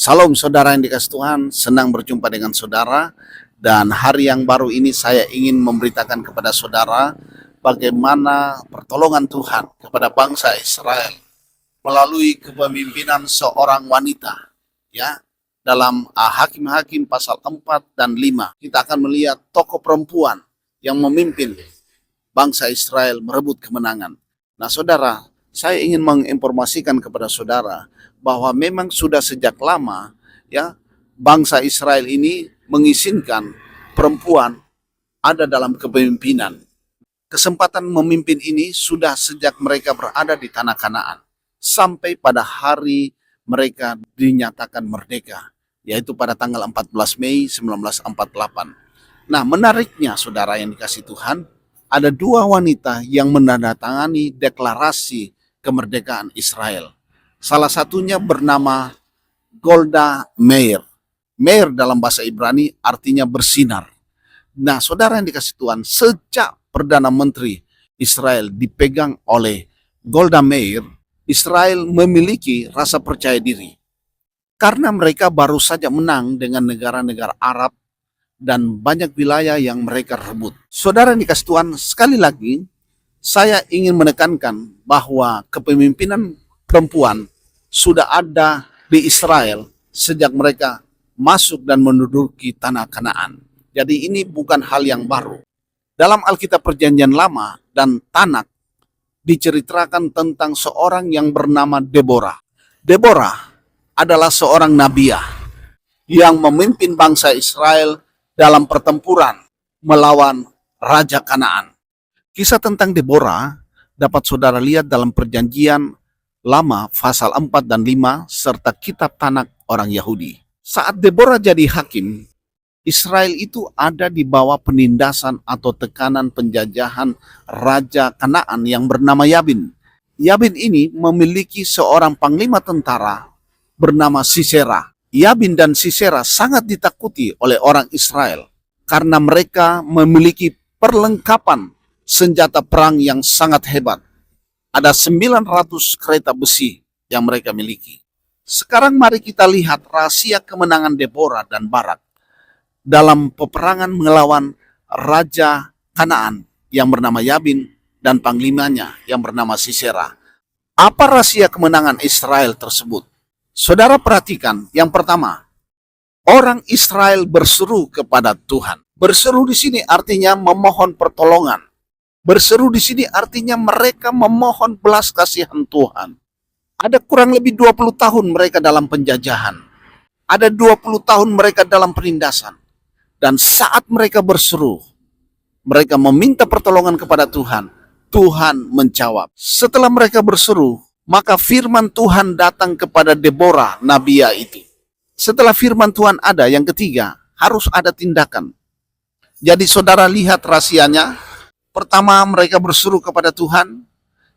Salam saudara yang dikasih Tuhan, senang berjumpa dengan saudara. Dan hari yang baru ini saya ingin memberitakan kepada saudara bagaimana pertolongan Tuhan kepada bangsa Israel melalui kepemimpinan seorang wanita. Ya, dalam Hakim-Hakim pasal 4 dan 5 kita akan melihat tokoh perempuan yang memimpin bangsa Israel merebut kemenangan. Nah saudara, saya ingin menginformasikan kepada saudara bahwa memang sudah sejak lama ya bangsa Israel ini mengizinkan perempuan ada dalam kepemimpinan. Kesempatan memimpin ini sudah sejak mereka berada di tanah Kanaan sampai pada hari mereka dinyatakan merdeka, yaitu pada tanggal 14 Mei 1948. Nah, menariknya saudara yang dikasih Tuhan, ada dua wanita yang menandatangani deklarasi kemerdekaan Israel. Salah satunya bernama Golda Meir. Meir dalam bahasa Ibrani artinya bersinar. Nah, saudara yang dikasih Tuhan, sejak Perdana Menteri Israel dipegang oleh Golda Meir, Israel memiliki rasa percaya diri. Karena mereka baru saja menang dengan negara-negara Arab dan banyak wilayah yang mereka rebut. Saudara yang dikasih Tuhan, sekali lagi, saya ingin menekankan bahwa kepemimpinan perempuan sudah ada di Israel sejak mereka masuk dan menduduki tanah Kanaan. Jadi ini bukan hal yang baru. Dalam Alkitab Perjanjian Lama dan Tanak diceritakan tentang seorang yang bernama Deborah. Deborah adalah seorang nabiah yang memimpin bangsa Israel dalam pertempuran melawan Raja Kanaan. Kisah tentang Deborah dapat saudara lihat dalam Perjanjian Lama pasal 4 dan 5 serta kitab Tanak orang Yahudi. Saat Deborah jadi hakim, Israel itu ada di bawah penindasan atau tekanan penjajahan Raja Kanaan yang bernama Yabin. Yabin ini memiliki seorang panglima tentara bernama Sisera. Yabin dan Sisera sangat ditakuti oleh orang Israel karena mereka memiliki perlengkapan senjata perang yang sangat hebat. Ada 900 kereta besi yang mereka miliki. Sekarang mari kita lihat rahasia kemenangan Deborah dan Barak dalam peperangan melawan Raja Kanaan yang bernama Yabin dan panglimanya yang bernama Sisera. Apa rahasia kemenangan Israel tersebut? Saudara perhatikan, yang pertama, orang Israel berseru kepada Tuhan. Berseru di sini artinya memohon pertolongan. Berseru di sini artinya mereka memohon belas kasihan Tuhan. Ada kurang lebih 20 tahun mereka dalam penjajahan. Ada 20 tahun mereka dalam penindasan. Dan saat mereka berseru, mereka meminta pertolongan kepada Tuhan. Tuhan menjawab. Setelah mereka berseru, maka firman Tuhan datang kepada Deborah, nabiya itu. Setelah firman Tuhan ada, yang ketiga, harus ada tindakan. Jadi saudara lihat rahasianya. Pertama, mereka berseru kepada Tuhan.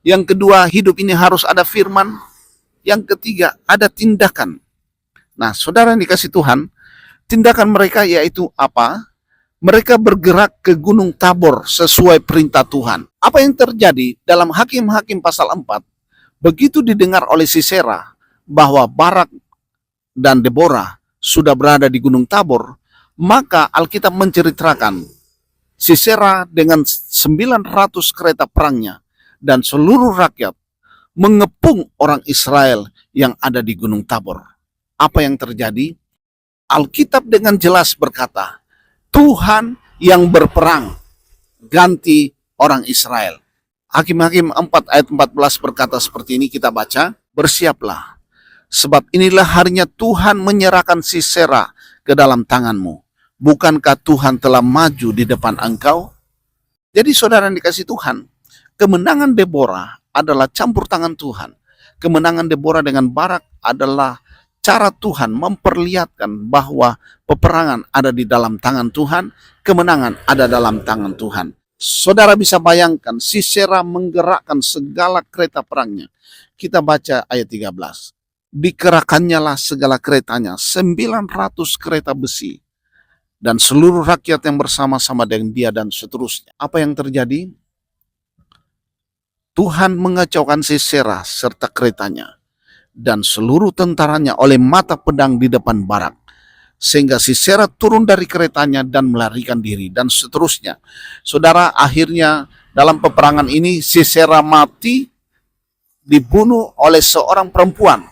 Yang kedua, hidup ini harus ada firman. Yang ketiga, ada tindakan. Nah, saudara yang dikasih Tuhan, tindakan mereka yaitu apa? Mereka bergerak ke Gunung Tabor sesuai perintah Tuhan. Apa yang terjadi dalam Hakim-Hakim pasal 4? Begitu didengar oleh Sisera bahwa Barak dan Deborah sudah berada di Gunung Tabor, maka Alkitab menceritakan Sisera dengan 900 kereta perangnya dan seluruh rakyat mengepung orang Israel yang ada di Gunung Tabor. Apa yang terjadi? Alkitab dengan jelas berkata, Tuhan yang berperang ganti orang Israel. Hakim-Hakim 4 ayat 14 berkata seperti ini, kita baca, bersiaplah, sebab inilah harinya Tuhan menyerahkan Sisera ke dalam tanganmu. Bukankah Tuhan telah maju di depan engkau? Jadi saudara yang dikasih Tuhan, kemenangan Deborah adalah campur tangan Tuhan. Kemenangan Deborah dengan Barak adalah cara Tuhan memperlihatkan bahwa peperangan ada di dalam tangan Tuhan, kemenangan ada dalam tangan Tuhan. Saudara bisa bayangkan, Sisera menggerakkan segala kereta perangnya. Kita baca ayat 13. Dikerahkannyalah segala keretanya, 900 kereta besi. Dan seluruh rakyat yang bersama-sama dengan dia dan seterusnya. Apa yang terjadi? Tuhan mengacaukan Sisera serta keretanya. dan seluruh tentaranya oleh mata pedang di depan Barak. Sehingga Sisera turun dari keretanya dan melarikan diri, dan seterusnya. Saudara, akhirnya dalam peperangan ini Sisera mati, dibunuh oleh seorang perempuan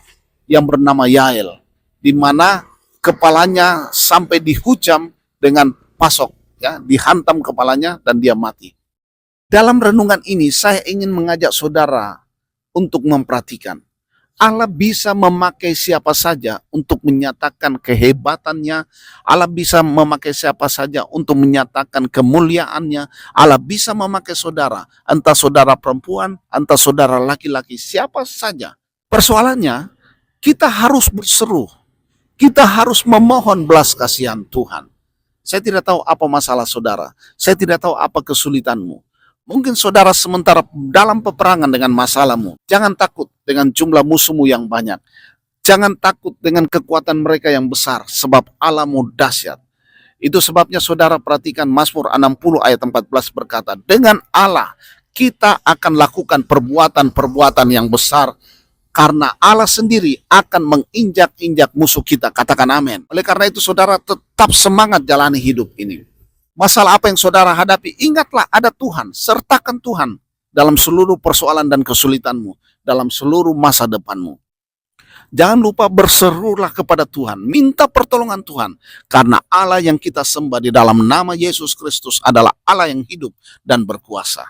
yang bernama Yael, di mana kepalanya sampai dihujam dengan pasok, ya, dihantam kepalanya dan dia mati. Dalam renungan ini saya ingin mengajak saudara untuk memperhatikan Allah bisa memakai siapa saja untuk menyatakan kehebatannya. Allah bisa memakai siapa saja untuk menyatakan kemuliaannya. Allah bisa memakai saudara, entah saudara perempuan, entah saudara laki-laki, siapa saja. Persoalannya, kita harus berseru. Kita harus memohon belas kasihan Tuhan. Saya tidak tahu apa masalah saudara. Saya tidak tahu apa kesulitanmu. Mungkin saudara sementara dalam peperangan dengan masalahmu. Jangan takut dengan jumlah musuhmu yang banyak. Jangan takut dengan kekuatan mereka yang besar, sebab Allahmu dahsyat. Itu sebabnya saudara perhatikan Mazmur 60 ayat 14 berkata, dengan Allah kita akan lakukan perbuatan-perbuatan yang besar, karena Allah sendiri akan menginjak-injak musuh kita. Katakan amin. Oleh karena itu saudara tetap semangat jalani hidup ini. Masalah apa yang saudara hadapi, ingatlah ada Tuhan, sertakan Tuhan dalam seluruh persoalan dan kesulitanmu, dalam seluruh masa depanmu. Jangan lupa berserulah kepada Tuhan, minta pertolongan Tuhan, karena Allah yang kita sembah di dalam nama Yesus Kristus adalah Allah yang hidup dan berkuasa.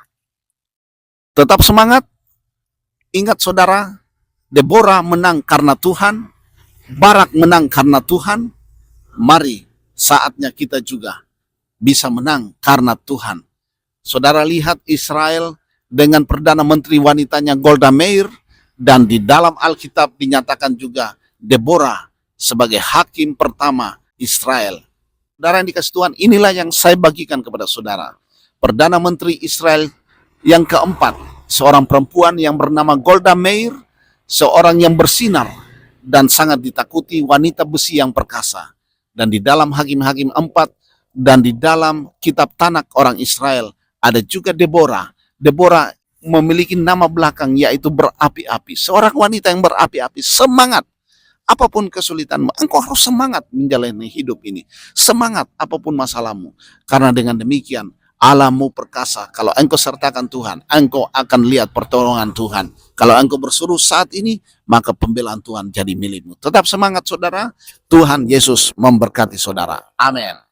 Tetap semangat, ingat saudara, Deborah menang karena Tuhan, Barak menang karena Tuhan. Mari saatnya kita juga bisa menang karena Tuhan. Saudara lihat Israel dengan Perdana Menteri wanitanya Golda Meir, dan di dalam Alkitab dinyatakan juga Deborah sebagai hakim pertama Israel. Saudara yang dikasih Tuhan, inilah yang saya bagikan kepada saudara. Perdana Menteri Israel yang keempat, seorang perempuan yang bernama Golda Meir, seorang yang bersinar dan sangat ditakuti, wanita besi yang perkasa. Dan di dalam Hakim-Hakim 4 dan di dalam kitab Tanak orang Israel ada juga Deborah. Deborah memiliki nama belakang yaitu berapi-api. Seorang wanita yang berapi-api, semangat. Apapun kesulitanmu, engkau harus semangat menjalani hidup ini. Semangat apapun masalahmu. Karena dengan demikian Allahmu perkasa. Kalau engkau sertakan Tuhan, engkau akan lihat pertolongan Tuhan. Kalau engkau berseru saat ini, maka pembelaan Tuhan jadi milikmu. Tetap semangat saudara. Tuhan Yesus memberkati saudara. Amin.